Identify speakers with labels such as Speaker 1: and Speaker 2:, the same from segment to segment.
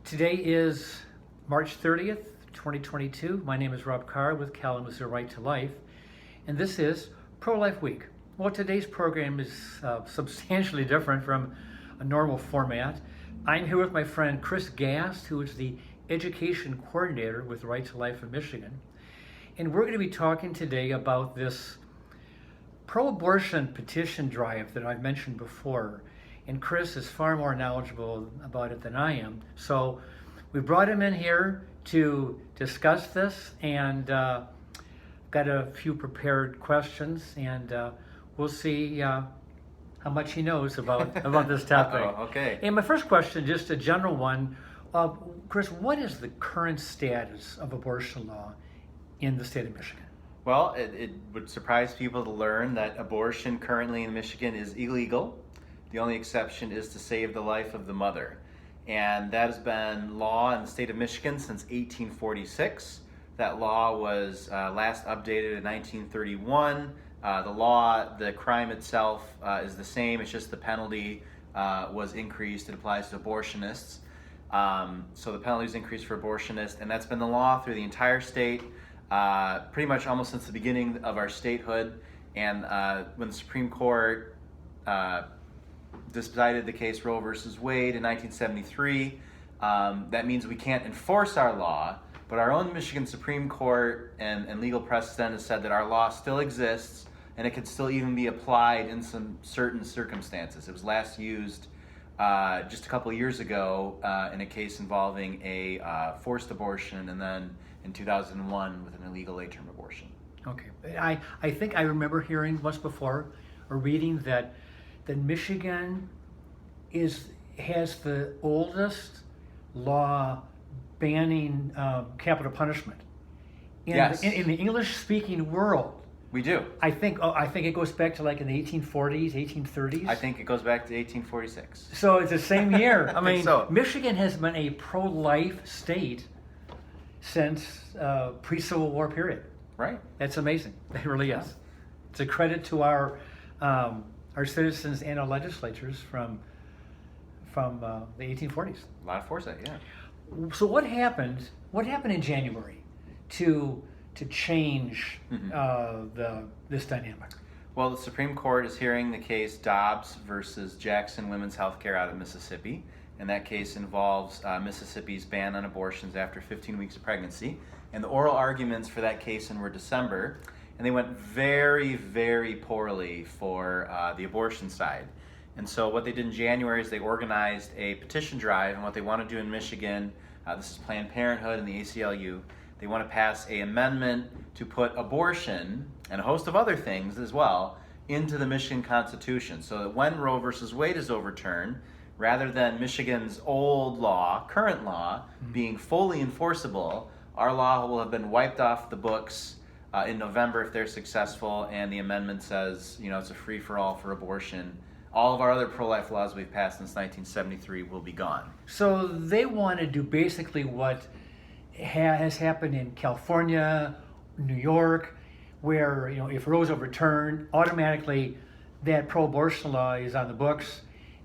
Speaker 1: Today is March 30th, 2022. My name is Rob Carr with Kalamazoo Right to Life, and this is Pro-Life Week. Well, today's program is substantially different from a normal format. I'm here with my friend Chris Gast, who is the Education Coordinator with Right to Life in Michigan. And we're going to be talking today about this pro-abortion petition drive that I've mentioned before. And Chris is far more knowledgeable about it than I am. So we brought him in here to discuss this, and got a few prepared questions, and we'll see how much he knows about this topic.
Speaker 2: Okay.
Speaker 1: And my first question, just a general one. Chris, what is the current status of abortion law in the state of Michigan?
Speaker 2: Well, it would surprise people to learn that abortion currently in Michigan is illegal. The only exception is to save the life of the mother. And that has been law in the state of Michigan since 1846. That law was last updated in 1931. The crime itself is the same. It's just the penalty was increased. It applies to abortionists. So the penalty is increased for abortionists, and that's been the law through the entire state, pretty much almost since the beginning of our statehood. And when the Supreme Court decided the case Roe versus Wade in 1973, that means we can't enforce our law, but our own Michigan Supreme Court and legal precedent has said that our law still exists and it could still even be applied in some certain circumstances. It was last used just a couple of years ago in a case involving a forced abortion, and then in 2001 with an illegal late-term abortion.
Speaker 1: Okay. I think I remember hearing once before or reading that Michigan has the oldest law banning capital punishment.
Speaker 2: Yes.
Speaker 1: In the English-speaking world.
Speaker 2: We do.
Speaker 1: I think it goes back to like in the 1840s, 1830s.
Speaker 2: I think it goes back to 1846.
Speaker 1: So it's the same year. I mean,
Speaker 2: so.
Speaker 1: Michigan has been a pro-life state since pre-Civil War period.
Speaker 2: Right.
Speaker 1: That's amazing. It really is. It's a credit to our citizens and our legislatures from the 1840s.
Speaker 2: A lot of foresight, yeah.
Speaker 1: So what happened in January to change this dynamic?
Speaker 2: Well, the Supreme Court is hearing the case Dobbs versus Jackson Women's Healthcare out of Mississippi, and that case involves Mississippi's ban on abortions after 15 weeks of pregnancy. And the oral arguments for that case were December, and they went very, very poorly for the abortion side. And so what they did in January is they organized a petition drive, and what they want to do in Michigan, this is Planned Parenthood and the ACLU, they want to pass an amendment to put abortion, and a host of other things as well, into the Michigan Constitution, so that when Roe versus Wade is overturned, rather than Michigan's old law, current law, being fully enforceable, our law will have been wiped off the books in November if they're successful, and the amendment says, it's a free-for-all for abortion. All of our other pro-life laws we've passed since 1973 will be gone.
Speaker 1: So they want to do basically what has happened in California, New York, where if Roe's overturned, automatically that pro-abortion law is on the books,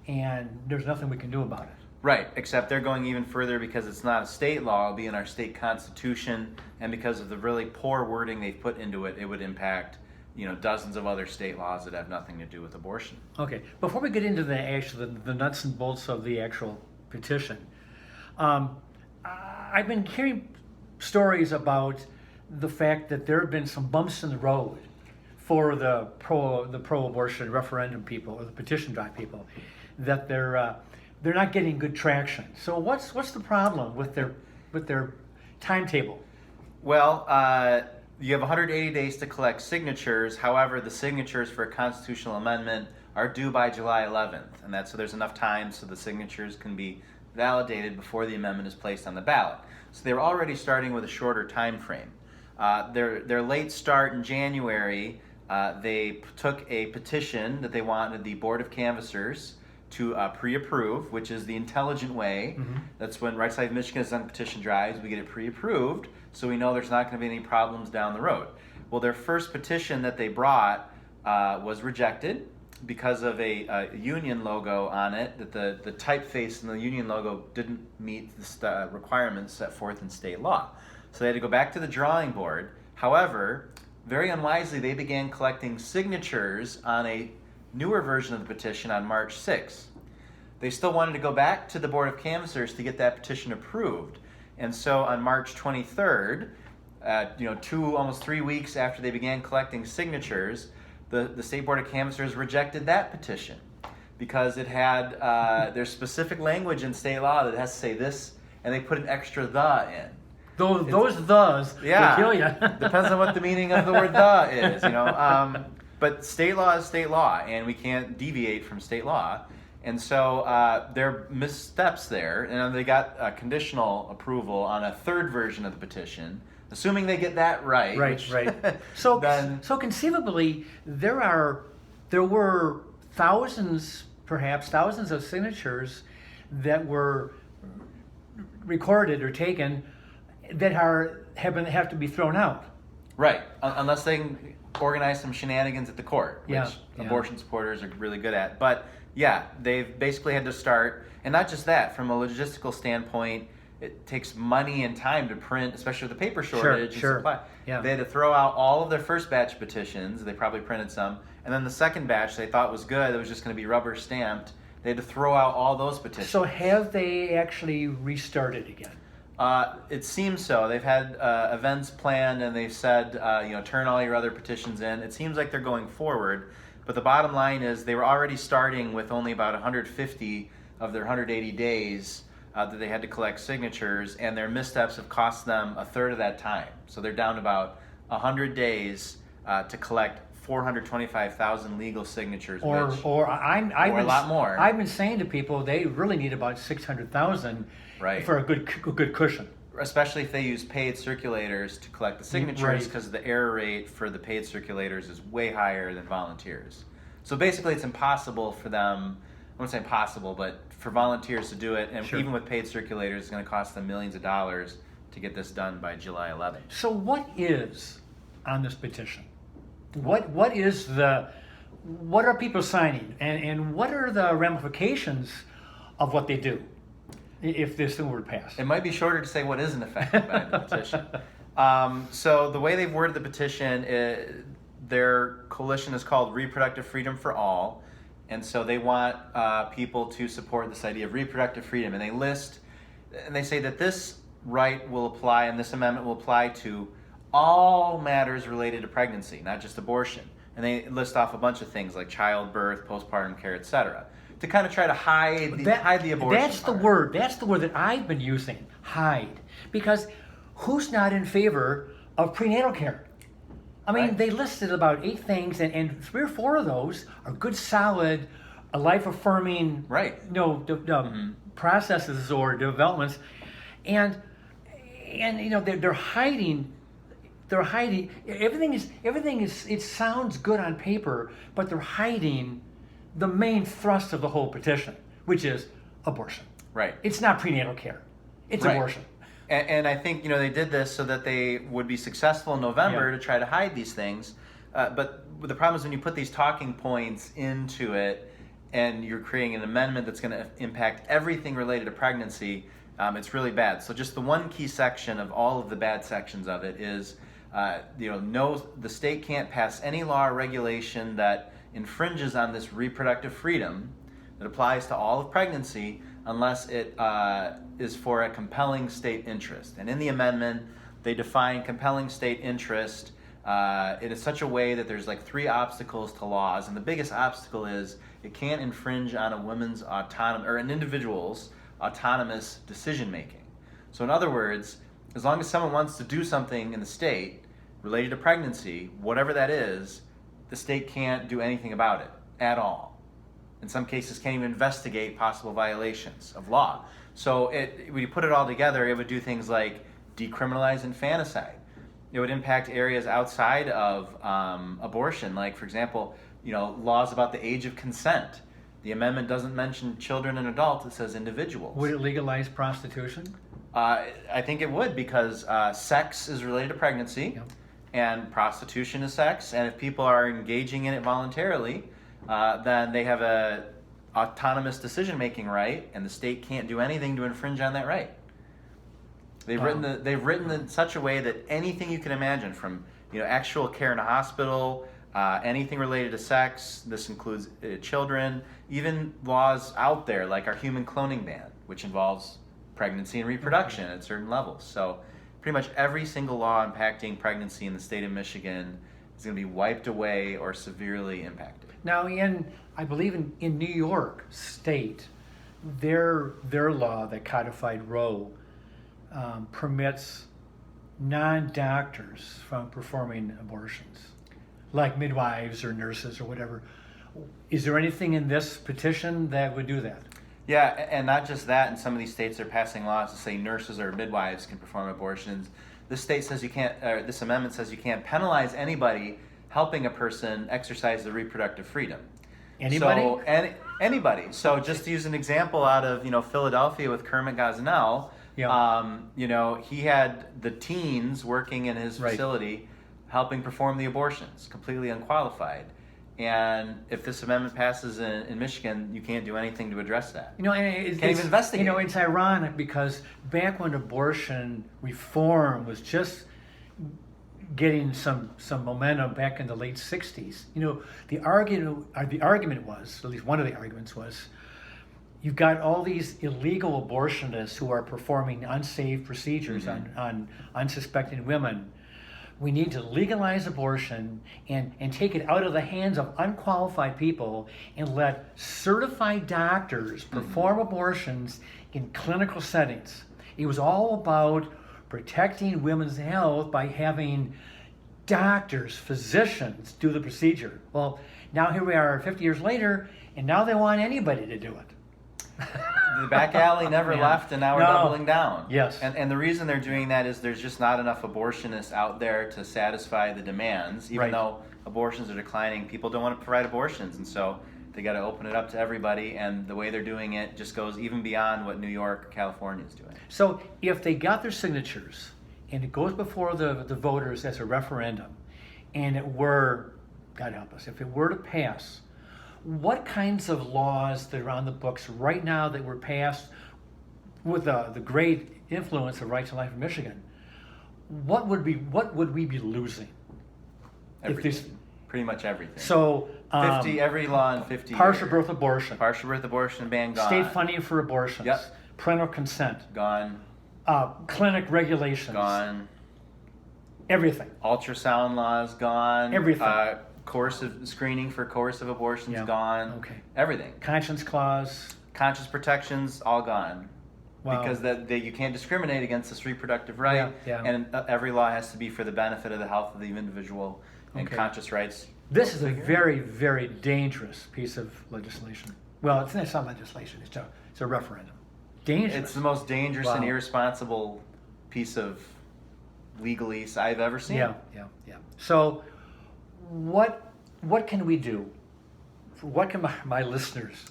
Speaker 1: and there's nothing we can do about it.
Speaker 2: Right, except they're going even further because it's not a state law, it'll be in our state constitution, and because of the really poor wording they've put into it, it would impact dozens of other state laws that have nothing to do with abortion.
Speaker 1: Okay, before we get into the nuts and bolts of the actual petition, I've been hearing stories about the fact that there have been some bumps in the road for the pro-abortion referendum people or the petition drive people, that they're not getting good traction. So what's the problem with their timetable?
Speaker 2: Well, you have 180 days to collect signatures. However, the signatures for a constitutional amendment are due by July 11th, and so there's enough time so the signatures can be validated before the amendment is placed on the ballot. So they're already starting with a shorter time frame. Their late start in January, they took a petition that they wanted the Board of Canvassers to pre-approve, which is the intelligent way. Mm-hmm. That's when Right Side of Michigan is on petition drives, we get it pre-approved, so we know there's not going to be any problems down the road. Well, their first petition that they brought was rejected. because of a union logo on it, that the typeface in the union logo didn't meet the requirements set forth in state law. So they had to go back to the drawing board. However, very unwisely, they began collecting signatures on a newer version of the petition on March 6th. They still wanted to go back to the Board of Canvassers to get that petition approved. And so on March 23rd, almost 3 weeks after they began collecting signatures, the State Board of Canvassers rejected that petition because it had there's specific language in state law that has to say this, and they put an extra "the" in.
Speaker 1: Those "thes" will kill you.
Speaker 2: Depends on what the meaning of the word "the" is, But state law is state law, and we can't deviate from state law. And so there are missteps there, and they got conditional approval on a third version of the petition, assuming they get that right.
Speaker 1: Right. So conceivably, there were thousands of signatures that were recorded or taken that have to be thrown out.
Speaker 2: Right, unless they can organize some shenanigans at the court, which
Speaker 1: Yeah.
Speaker 2: abortion supporters are really good at. But yeah, they've basically had to start, and not just that, from a logistical standpoint, it takes money and time to print, especially with the paper shortage and supply.
Speaker 1: Yeah.
Speaker 2: They had to throw out all of their first batch petitions. They probably printed some. And then the second batch they thought was good, it was just going to be rubber stamped. They had to throw out all those petitions.
Speaker 1: So have they actually restarted again?
Speaker 2: It seems so. They've had events planned, and they've said, turn all your other petitions in. It seems like they're going forward. But the bottom line is they were already starting with only about 150 of their 180 days that they had to collect signatures, and their missteps have cost them a third of that time. So they're down to about 100 days to collect 425,000 legal signatures,
Speaker 1: Or a
Speaker 2: lot more.
Speaker 1: I've been saying to people they really need about 600,000
Speaker 2: Right.
Speaker 1: for a good cushion.
Speaker 2: Especially if they use paid circulators to collect the signatures, because the error rate for the paid circulators is way higher than volunteers. So basically it's impossible for them, I won't say impossible, but for volunteers to do it, and
Speaker 1: Sure.
Speaker 2: even with paid circulators, it's going to cost them millions of dollars to get this done by July 11th.
Speaker 1: So what is on this petition? What are people signing, and what are the ramifications of what they do if this thing were to pass?
Speaker 2: It might be shorter to say what isn't affected by the petition. So the way they've worded the petition, their coalition is called Reproductive Freedom for All, and so they want people to support this idea of reproductive freedom, and they say that this right will apply, and this amendment will apply to all matters related to pregnancy, not just abortion. And they list off a bunch of things like childbirth, postpartum care, etc., to kind of try to hide the abortion.
Speaker 1: That's the word that I've been using, hide. Because who's not in favor of prenatal care? I mean,
Speaker 2: Right.
Speaker 1: They listed about 8 things, and 3 or 4 of those are good, solid, life-affirming,
Speaker 2: Right.
Speaker 1: processes or developments, and they're hiding. They're hiding. Everything is. It sounds good on paper, but they're hiding the main thrust of the whole petition, which is abortion.
Speaker 2: Right.
Speaker 1: It's not prenatal care. It's
Speaker 2: Right.
Speaker 1: abortion.
Speaker 2: And I think they did this so that they would be successful in November
Speaker 1: Yeah.
Speaker 2: to try to hide these things. But the problem is when you put these talking points into it, and you're creating an amendment that's going to impact everything related to pregnancy, it's really bad. So just the one key section of all of the bad sections of it is, the state can't pass any law or regulation that infringes on this reproductive freedom that applies to all of pregnancy unless it is for a compelling state interest. And in the amendment, they define compelling state interest in such a way that there's like 3 obstacles to laws, and the biggest obstacle is it can't infringe on a woman's an individual's autonomous decision making. So in other words, as long as someone wants to do something in the state related to pregnancy, whatever that is, the state can't do anything about it at all. In some cases, can't even investigate possible violations of law. So when you put it all together, it would do things like decriminalize infanticide. It would impact areas outside of abortion, like, for example, laws about the age of consent. The amendment doesn't mention children and adults, it says individuals.
Speaker 1: Would it legalize prostitution?
Speaker 2: I think it would, because sex is related to pregnancy.
Speaker 1: Yep.
Speaker 2: And prostitution is sex, and if people are engaging in it voluntarily, then they have a autonomous decision-making right, and the state can't do anything to infringe on that right. They've written in such a way that anything you can imagine, from actual care in a hospital, anything related to sex, this includes children, even laws out there like our human cloning ban, which involves pregnancy and reproduction at certain levels. So pretty much every single law impacting pregnancy in the state of Michigan is going to be wiped away or severely impacted.
Speaker 1: Now, I believe in New York State, their law that codified Roe permits non-doctors from performing abortions, like midwives or nurses or whatever. Is there anything in this petition that would do that?
Speaker 2: Yeah, and not just that. In some of these states, they're passing laws to say nurses or midwives can perform abortions. This state says you can't, or this amendment says you can't penalize anybody helping a person exercise their reproductive freedom.
Speaker 1: Anybody?
Speaker 2: So, anybody. So just to use an example out of Philadelphia with Kermit Gosnell, he had the teens working in his facility helping perform the abortions, completely unqualified. And if this amendment passes in Michigan, you can't do anything to address that.
Speaker 1: Can't even investigate. It's ironic because back when abortion reform was just getting some momentum back in the late 60s, the argument was, at least one of the arguments was, you've got all these illegal abortionists who are performing unsafe procedures on unsuspecting women. We need to legalize abortion and take it out of the hands of unqualified people and let certified doctors perform abortions in clinical settings. It was all about protecting women's health by having doctors, physicians do the procedure. Well, now here we are 50 years later, and now they want anybody to do it.
Speaker 2: The back alley never left, and now we're doubling down.
Speaker 1: Yes.
Speaker 2: And the reason they're doing that is there's just not enough abortionists out there to satisfy the demands. Even though abortions are declining, people don't want to provide abortions, and so they got to open it up to everybody, and the way they're doing it just goes even beyond what New York or California is doing.
Speaker 1: So if they got their signatures, and it goes before the voters as a referendum, and it were, God help us, if it were to pass, what kinds of laws that are on the books right now that were passed with the great influence of Right to Life in Michigan, what would we be losing?
Speaker 2: Everything. Pretty much everything.
Speaker 1: So
Speaker 2: 50 every law in 50
Speaker 1: partial
Speaker 2: years.
Speaker 1: birth abortion.
Speaker 2: Partial birth abortion ban gone.
Speaker 1: State funding for abortions.
Speaker 2: Yep.
Speaker 1: Parental consent.
Speaker 2: Gone.
Speaker 1: Clinic regulations.
Speaker 2: Gone.
Speaker 1: Everything.
Speaker 2: Ultrasound laws gone.
Speaker 1: Everything.
Speaker 2: Coercive screening for coercive abortions gone.
Speaker 1: Okay.
Speaker 2: Everything.
Speaker 1: Conscience clause.
Speaker 2: Conscience protections all gone.
Speaker 1: Wow.
Speaker 2: Because you can't discriminate against this reproductive right, and every law has to be for the benefit of the health of the individual and conscious rights.
Speaker 1: This is a very, very dangerous piece of legislation. Well, it's not legislation, it's a referendum. Dangerous.
Speaker 2: It's the most dangerous and irresponsible piece of legalese I've ever seen.
Speaker 1: Yeah. So what can we do? What can my listeners,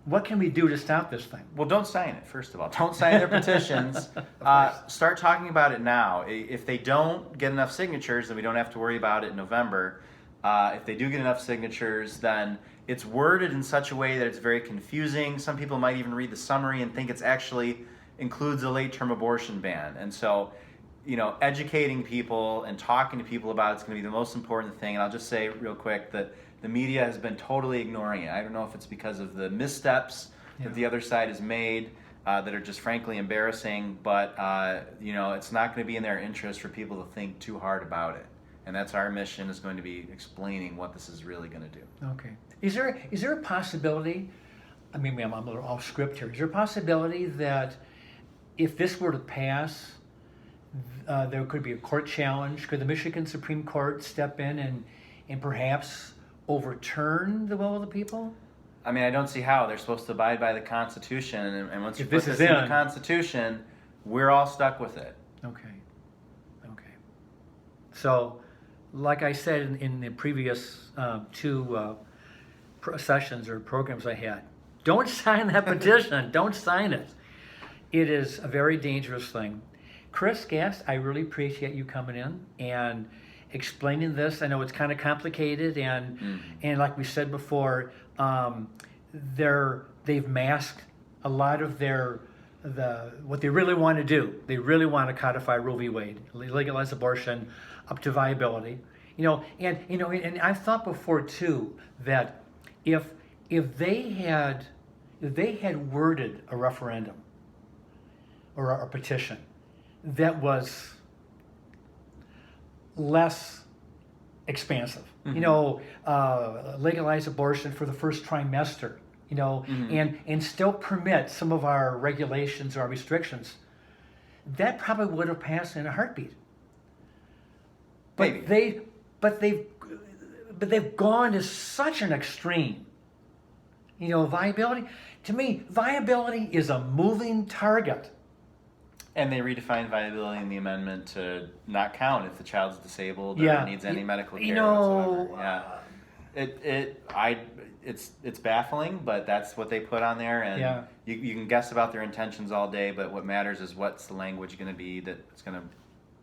Speaker 1: what can we do to stop this thing?
Speaker 2: Well, don't sign it, first of all. Don't sign their petitions. Start talking about it now. If they don't get enough signatures, then we don't have to worry about it in November. If they do get enough signatures, then it's worded in such a way that it's very confusing. Some people might even read the summary and think it's actually includes a late-term abortion ban. And so, educating people and talking to people about it's going to be the most important thing. And I'll just say real quick that the media has been totally ignoring it. I don't know if it's because of the missteps that the other side has made that are just frankly embarrassing, but it's not going to be in their interest for people to think too hard about it. And that's our mission, is going to be explaining what this is really going to do.
Speaker 1: Okay. Is there a possibility, I mean, I'm a little off script here, is there a possibility that if this were to pass, there could be a court challenge? Could the Michigan Supreme Court step in and perhaps overturn the will of the people?
Speaker 2: I mean, I don't see how. They're supposed to abide by the Constitution, and once you
Speaker 1: If
Speaker 2: put
Speaker 1: this
Speaker 2: this
Speaker 1: is
Speaker 2: in the
Speaker 1: in-
Speaker 2: Constitution, we're all stuck with it.
Speaker 1: Okay. So, like I said in the previous two sessions or programs I had, don't sign that petition. Don't sign it. It is a very dangerous thing. Chris Gast, I really appreciate you coming in, and explaining this. I know it's kind of complicated, and like we said before, they've masked a lot of what they really want to do. They really want to codify Roe v. Wade, legalize abortion up to viability. And I've thought before too that if they had worded a referendum or a petition that was less expansive, legalize abortion for the first trimester, and still permit some of our regulations or our restrictions, that probably would have passed in a heartbeat. But
Speaker 2: Maybe.
Speaker 1: they've gone to such an extreme. Viability, to me, viability is a moving target.
Speaker 2: And they redefined viability in the amendment to not count if the child's disabled or needs any medical care whatsoever. It's baffling, but that's what they put on there, and you can guess about their intentions all day, but what matters is what's the language going to be that's going to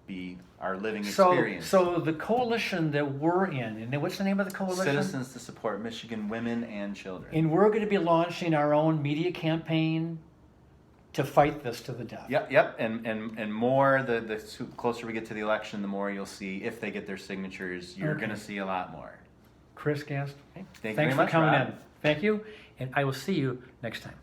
Speaker 2: be our living experience.
Speaker 1: So the coalition that we're in, and what's the name of the coalition?
Speaker 2: Citizens to Support Michigan Women and Children.
Speaker 1: And we're going to be launching our own media campaign to fight this to the death.
Speaker 2: Yep. And more, the closer we get to the election, the more you'll see, if they get their signatures, you're going to see a lot more.
Speaker 1: Chris Gast,
Speaker 2: Thanks
Speaker 1: very much,
Speaker 2: for coming
Speaker 1: in. Thank you, and I will see you next time.